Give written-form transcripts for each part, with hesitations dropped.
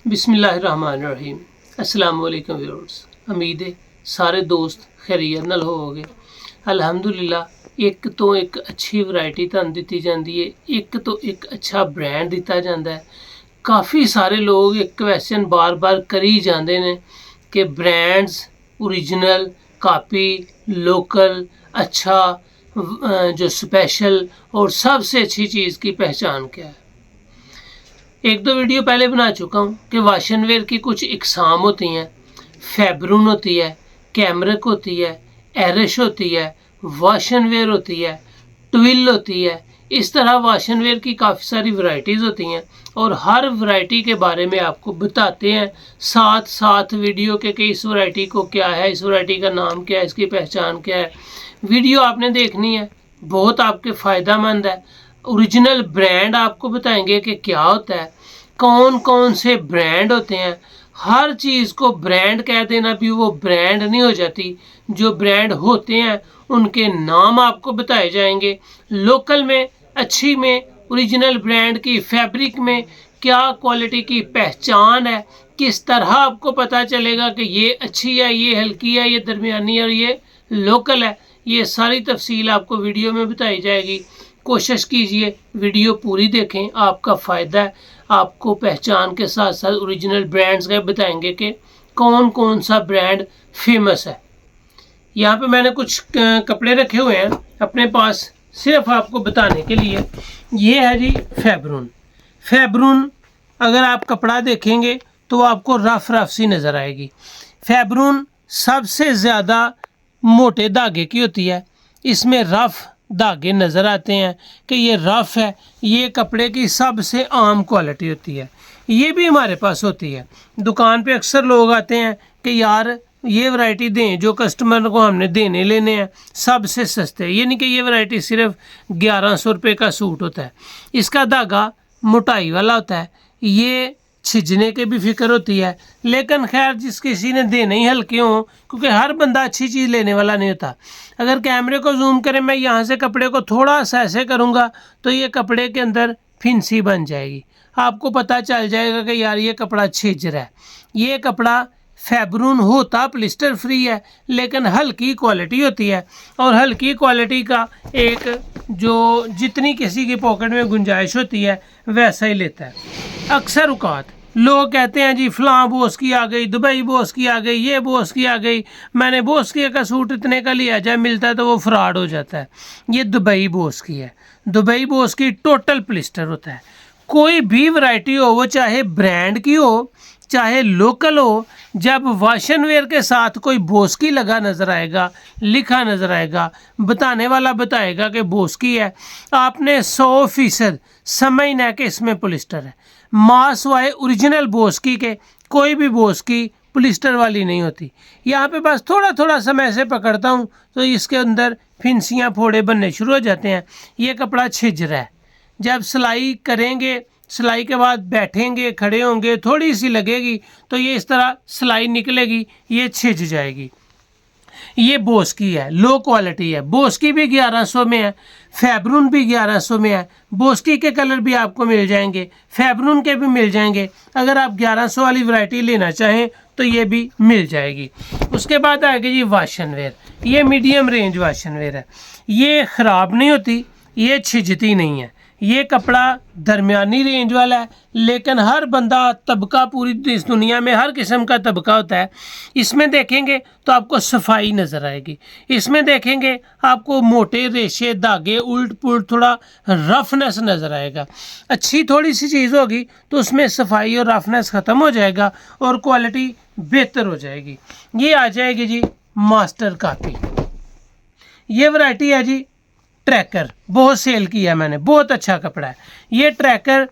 बिस्मिल्लाहिर्रहमानिर्रहीम। अस्सलाम वालेकुम व्यूअर्स। उम्मीद है सारे दोस्त खैरियत नाल होवोगे। अल्हम्दुलिल्लाह एक तो एक अच्छी वैरायटी तुहानूं दित्ती जांदी है, एक तो एक अच्छा ब्रांड दिता जांदा है। काफ़ी सारे लोग एक क्वेश्चन बार बार करी जाते हैं कि ब्रांड्स ओरिजिनल, कॉपी, लोकल, अच्छा, जो स्पेशल और सबसे अच्छी चीज़ की पहचान क्या है। एक दो वीडियो पहले बना चुका हूँ कि वाशनवेयर की कुछ इकसाम होती हैं। फैब्रून होती है, कैमरिक होती है, एरिश होती है, वाशनवेयर होती है, ट्विल होती है। इस तरह वाशनवेयर की काफ़ी सारी वैरायटीज़ होती हैं और हर वैरायटी के बारे में आपको बताते हैं साथ साथ वीडियो के कि इस वैरायटी को क्या है, इस वैरायटी का नाम क्या है, इसकी पहचान क्या है। वीडियो आपने देखनी है, बहुत आपके फ़ायदेमंद है। ओरिजिनल ब्रांड आपको बताएंगे कि क्या होता है, कौन कौन से ब्रांड होते हैं। हर चीज़ को ब्रांड कह देना भी वो ब्रांड नहीं हो जाती। जो ब्रांड होते हैं उनके नाम आपको बताए जाएंगे। लोकल में, अच्छी में, ओरिजिनल ब्रांड की फैब्रिक में क्या क्वालिटी की पहचान है, किस तरह आपको पता चलेगा कि ये अच्छी है, ये हल्की है, ये दरमियानी है और ये लोकल है। ये सारी तफसील आपको वीडियो में बताई जाएगी। कोशिश कीजिए वीडियो पूरी देखें, आपका फ़ायदा है। आपको पहचान के साथ साथ ओरिजिनल ब्रांड्स का बताएंगे कि कौन कौन सा ब्रांड फेमस है। यहाँ पे मैंने कुछ कपड़े रखे हुए हैं अपने पास सिर्फ आपको बताने के लिए। ये है जी फैब्रून। फैब्रून अगर आप कपड़ा देखेंगे तो आपको रफ रफ सी नज़र आएगी। फैब्रून सबसे ज़्यादा मोटे धागे की होती है। इसमें रफ धागे नज़र आते हैं कि ये रफ़ है। ये कपड़े की सबसे आम क्वालिटी होती है। ये भी हमारे पास होती है। दुकान पे अक्सर लोग आते हैं कि यार ये वैरायटी दें जो कस्टमर को हमने देने लेने हैं सबसे सस्ते। ये नहीं कि ये वैरायटी सिर्फ 1100 रुपये का सूट होता है। इसका धागा मोटाई वाला होता है। ये छिजने की भी फिक्र होती है, लेकिन खैर जिस किसी ने देने ही हल्के हों, क्योंकि हर बंदा अच्छी चीज़ लेने वाला नहीं होता। अगर कैमरे को जूम करें, मैं यहाँ से कपड़े को थोड़ा सा ऐसे करूँगा तो ये कपड़े के अंदर फिंसी बन जाएगी। आपको पता चल जाएगा कि यार ये कपड़ा छिज रहा है। ये कपड़ा फैब्रून होता पॉलिस्टर फ्री है, लेकिन हल्की क्वालिटी होती है और हल्की क्वालिटी का एक जो जितनी किसी की पॉकेट में गुंजाइश होती है वैसा ही लेता है। अक्सर औकात लोग कहते हैं जी फ़लाँ बॉस की आ गई, दुबई बॉस की आ गई, ये बॉस की आ गई, मैंने बॉस की का सूट इतने का लिया, जब मिलता है तो वो फ्रॉड हो जाता है। ये दुबई बॉस की है। दुबई बॉस की टोटल पॉलिस्टर होता है। कोई भी वैरायटी हो, वो चाहे ब्रांड की हो चाहे लोकल हो, जब वाशनवेयर के साथ कोई बॉस की लगा नज़र आएगा, लिखा नज़र आएगा, बताने वाला बताएगा कि बॉस की है, आपने 100% समझना है कि इसमें पॉलिस्टर है। मास वाए ओरिजिनल बॉस की के कोई भी बॉस की पॉलिस्टर वाली नहीं होती। यहाँ पे बस थोड़ा थोड़ा सा मैं ऐसे पकड़ता हूँ तो इसके अंदर फिंसियाँ फोड़े बनने शुरू हो जाते हैं। ये कपड़ा छिज रहा है। जब सिलाई करेंगे, सिलाई के बाद बैठेंगे, खड़े होंगे, थोड़ी सी लगेगी तो ये इस तरह सिलाई निकलेगी, ये छिज जाएगी। ये बॉस की है, लो क्वालिटी है। बॉस की भी 1100 में है, फैब्रून भी 1100 में है। बॉस की के कलर भी आपको मिल जाएंगे, फैब्रून के भी मिल जाएंगे। अगर आप 1100 वाली वैरायटी लेना चाहें तो ये भी मिल जाएगी। उसके बाद आएगी जी वाशनवेयर। ये मीडियम रेंज वाशनवेयर है। ये ख़राब नहीं होती, ये छिजती नहीं है। ये कपड़ा दरमियानी रेंज वाला है, लेकिन हर बंदा तबका, पूरी इस दुनिया में हर किस्म का तबका होता है। इसमें देखेंगे तो आपको सफाई नज़र आएगी। इसमें देखेंगे आपको मोटे रेशे, धागे, उल्ट पुल्ट, थोड़ा रफनेस नज़र आएगा। अच्छी थोड़ी सी चीज़ होगी तो उसमें सफाई और रफनेस ख़त्म हो जाएगा और क्वालिटी बेहतर हो जाएगी। ये आ जाएगी जी मास्टर कॉपी। ये वैरायटी है जी ट्रैकर। बहुत सेल किया मैंने, बहुत अच्छा कपड़ा है। ये ट्रैकर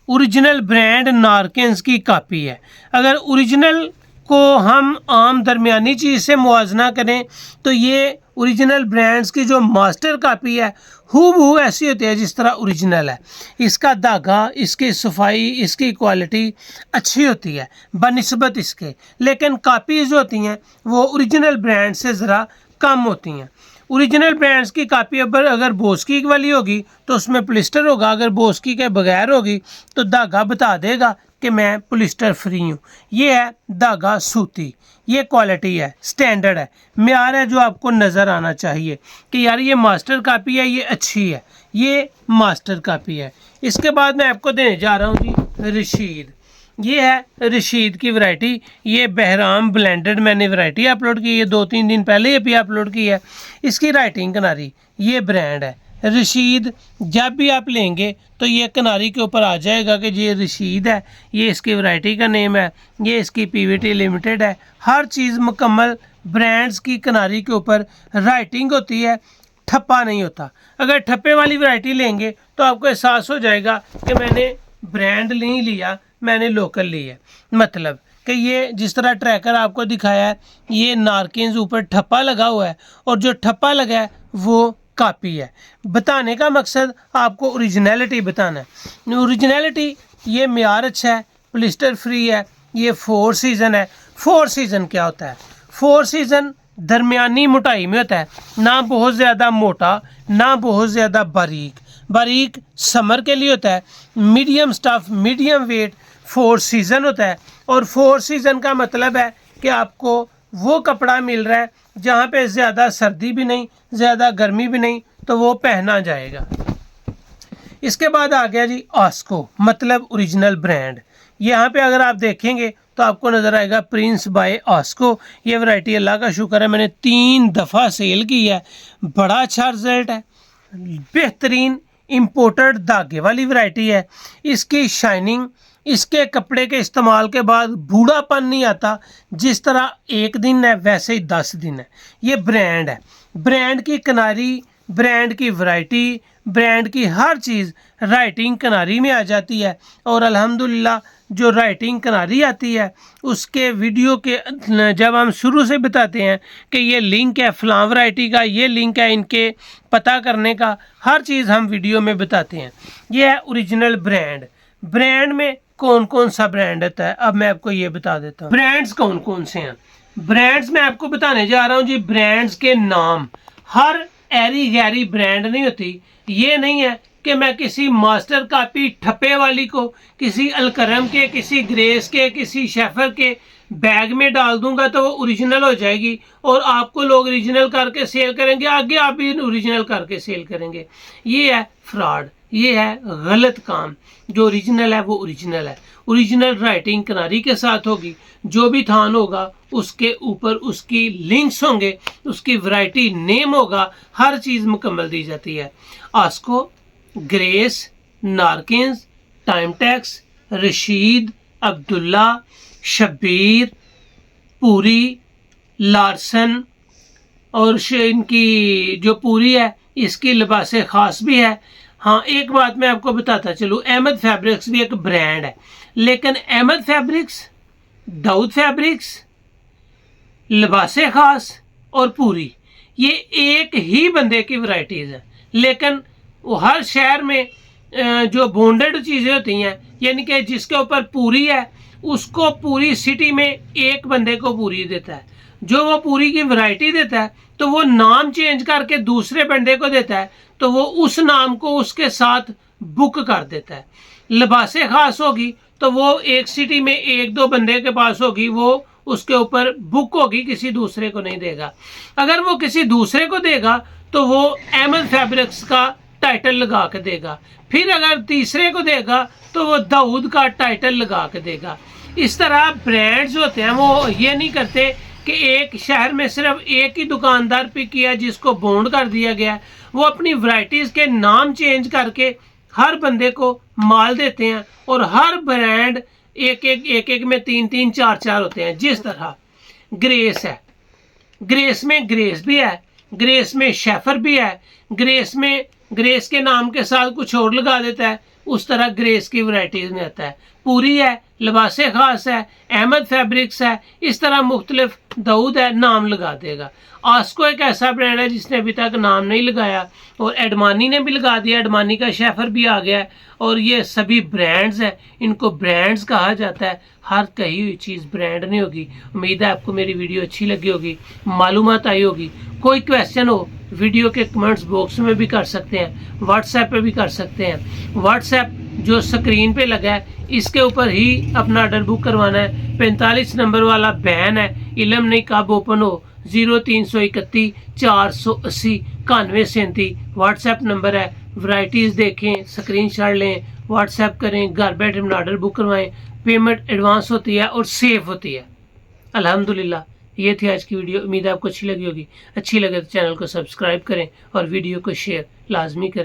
ओरिजिनल ब्रांड नारकेंस की कॉपी है। अगर ओरिजिनल को हम आम दरमियानी चीज़ से मुआजना करें तो ये ओरिजिनल ब्रांड्स की जो मास्टर कॉपी है हूबहू ऐसी होती है जिस तरह ओरिजिनल है। इसका धागा, इसकी सफाई, इसकी क्वालिटी अच्छी होती है बनिस्बत इसके, लेकिन कॉपीज़ होती हैं वो ओरिजिनल ब्रांड से ज़रा कम होती हैं। ओरिजिनल ब्रांड्स की कापी अगर बोस्की वाली होगी तो उसमें पॉलिस्टर होगा, अगर बोस्की के बगैर होगी तो धागा बता देगा कि मैं पॉलिस्टर फ्री हूँ। ये है धागा सूती, ये क्वालिटी है, स्टैंडर्ड है, म्यार है जो आपको नज़र आना चाहिए कि यार ये मास्टर कापी है, ये अच्छी है, ये मास्टर कापी है। इसके बाद मैं आपको देने जा रहा हूँ जी रशीद। ये है रशीद की वैरायटी, ये बहराम ब्लेंडेड मैंने वैरायटी अपलोड की है, 2-3 दिन पहले ये भी अपलोड की है। इसकी राइटिंग किनारी, ये ब्रांड है रशीद। जब भी आप लेंगे तो ये किनारी के ऊपर आ जाएगा कि ये रशीद है, ये इसकी वैरायटी का नेम है, ये इसकी पीवीटी लिमिटेड है। हर चीज़ मुकम्मल ब्रांड्स की किनारी के ऊपर राइटिंग होती है, ठप्पा नहीं होता। अगर ठप्पे वाली वैरायटी लेंगे तो आपको एहसास हो जाएगा कि मैंने ब्रांड नहीं लिया, मैंने लोकल ली है। मतलब कि ये जिस तरह ट्रैकर आपको दिखाया है, ये नारकिन्स ऊपर ठप्पा लगा हुआ है और जो ठप्पा लगा है वो कापी है। बताने का मकसद आपको ओरिजिनलिटी बताना है। ओरिजिनलिटी, ये म्यार अच्छा है, पॉलिस्टर फ्री है, ये 4 सीज़न है। 4 सीज़न क्या होता है? 4 सीज़न दरमियानी मोटाई में होता है, ना बहुत ज़्यादा मोटा ना बहुत ज़्यादा बारीक। बारीक समर के लिए होता है, medium stuff medium wait 4 season होता है। और 4 सीज़न का मतलब है कि आपको वो कपड़ा मिल रहा है जहाँ पे ज़्यादा सर्दी भी नहीं ज़्यादा गर्मी भी नहीं, तो वो पहना जाएगा। इसके बाद आ गया जी आस्को, मतलब ओरिजिनल ब्रांड। यहाँ पे अगर आप देखेंगे तो आपको नज़र आएगा प्रिंस बाय आस्को। ये वैरायटी अल्लाह का शुक्र है मैंने 3 दफ़ा सेल की है, बड़ा अच्छा रिजल्ट है, बेहतरीन इम्पोर्टेड धागे वाली वैरायटी है। इसकी शाइनिंग, इसके कपड़े के इस्तेमाल के बाद बूढ़ापन नहीं आता। जिस तरह 1 दिन है वैसे ही 10 दिन है। ये ब्रांड है, ब्रांड की किनारी, ब्रांड की वैरायटी, ब्रांड की हर चीज़ राइटिंग किनारी में आ जाती है। और अल्हम्दुलिल्लाह जो राइटिंग किनारी आती है उसके वीडियो के जब हम शुरू से बताते हैं कि ये लिंक है फ़लाँ वैरायटी का, ये लिंक है इनके पता करने का, हर चीज़ हम वीडियो में बताते हैं। ये है ओरिजिनल ब्रांड। ब्रांड में कौन कौन सा ब्रांड आता है अब मैं आपको ये बता देता हूँ। ब्रांड्स कौन कौन से हैं? ब्रांड्स मैं आपको बताने जा रहा हूँ जी। ब्रांड्स के नाम, हर ऐरी गैरी ब्रांड नहीं होती। ये नहीं है कि मैं किसी मास्टर कापी ठप्पे वाली को किसी अलकरम के, किसी ग्रेस के, किसी शेफर के बैग में डाल दूंगा तो वो ओरिजिनल हो जाएगी और आपको लोग ओरिजिनल करके सेल करेंगे, आगे आप भी ओरिजिनल करके सेल करेंगे। ये है फ्रॉड, ये है गलत काम। जो ओरिजिनल है वो ओरिजिनल है। ओरिजिनल राइटिंग किनारी के साथ होगी, जो भी थान होगा उसके ऊपर उसकी लिंक्स होंगे, उसकी वैरायटी नेम होगा, हर चीज़ मुकम्मल दी जाती है। आस्को, ग्रेस, नारकिन्स, टाइमटेक्स, रशीद, अब्दुल्ला, शब्बीर, पूरी, लार्सन और इनकी जो पूरी है इसकी लिबास ख़ास भी है। हाँ, एक बात मैं आपको बताता चलूँ, अहमद फैब्रिक्स भी एक ब्रांड है, लेकिन अहमद फैब्रिक्स, दाऊद फैब्रिक्स, लिबास ख़ास और पूरी ये एक ही बंदे की वैरायटीज़ हैं। लेकिन वो हर शहर में जो बॉन्डेड चीज़ें होती हैं, यानी कि जिसके ऊपर पूरी है उसको पूरी सिटी में एक बंदे को पूरी देता है। जो वो पूरी की वैरायटी देता है तो वो नाम चेंज करके दूसरे बंदे को देता है, तो वो उस नाम को उसके साथ बुक कर देता है। लिबास ख़ास होगी तो वो एक सिटी में 1-2 बंदे के पास होगी, वो उसके ऊपर बुक होगी, किसी दूसरे को नहीं देगा। अगर वो किसी दूसरे को देगा तो वो अहमद फैब्रिक्स का टाइटल लगा के देगा, फिर अगर तीसरे को देगा तो वो दाऊद का टाइटल लगा के देगा। इस तरह ब्रांड्स होते हैं, वो ये नहीं करते कि एक शहर में सिर्फ एक ही दुकानदार पिक किया जिसको बॉन्ड कर दिया गया। वो अपनी वैरायटीज़ के नाम चेंज करके हर बंदे को माल देते हैं और हर ब्रांड एक में 3-3, 4-4 होते हैं। जिस तरह ग्रेस है, ग्रेस में ग्रेस भी है, ग्रेस में शेफर भी है, ग्रेस में ग्रेस के नाम के साथ कुछ और लगा देता है, उस तरह ग्रेस की वैरायटीज़ में आता है। पूरी है, लिबास ख़ास है, अहमद फैब्रिक्स है, इस तरह मुख्तलिफ, दाऊद है, नाम लगा देगा। आस्को एक ऐसा ब्रांड है जिसने अभी तक नाम नहीं लगाया और एडमानी ने भी लगा दिया, एडमानी का शेफर भी आ गया है। और ये सभी ब्रांड्स हैं, इनको ब्रांड्स कहा जाता है। हर कही हुई चीज़ ब्रांड नहीं होगी। उम्मीद है आपको मेरी वीडियो अच्छी लगी होगी, मालूमात आई होगी। कोई क्वेश्चन हो वीडियो के कमेंट्स बॉक्स में भी कर सकते हैं, व्हाट्सएप पे भी कर सकते हैं। व्हाट्सएप जो स्क्रीन पे लगा है इसके ऊपर ही अपना ऑर्डर बुक करवाना है। 45 नंबर वाला बैन है, इलम नहीं कब ओपन हो। 0331 480 9137 व्हाट्सएप नंबर है। वैरायटीज़ देखें, स्क्रीनशॉट लें, व्हाट्सएप करें, घर बैठे अपना ऑर्डर बुक करवाएं। पेमेंट एडवांस होती है और सेफ होती है। अल्हम्दुलिल्लाह, ये थी आज की वीडियो। उम्मीद है आपको अच्छी लगी होगी। अच्छी लगे तो चैनल को सब्सक्राइब करें और वीडियो को शेयर लाजमी करें।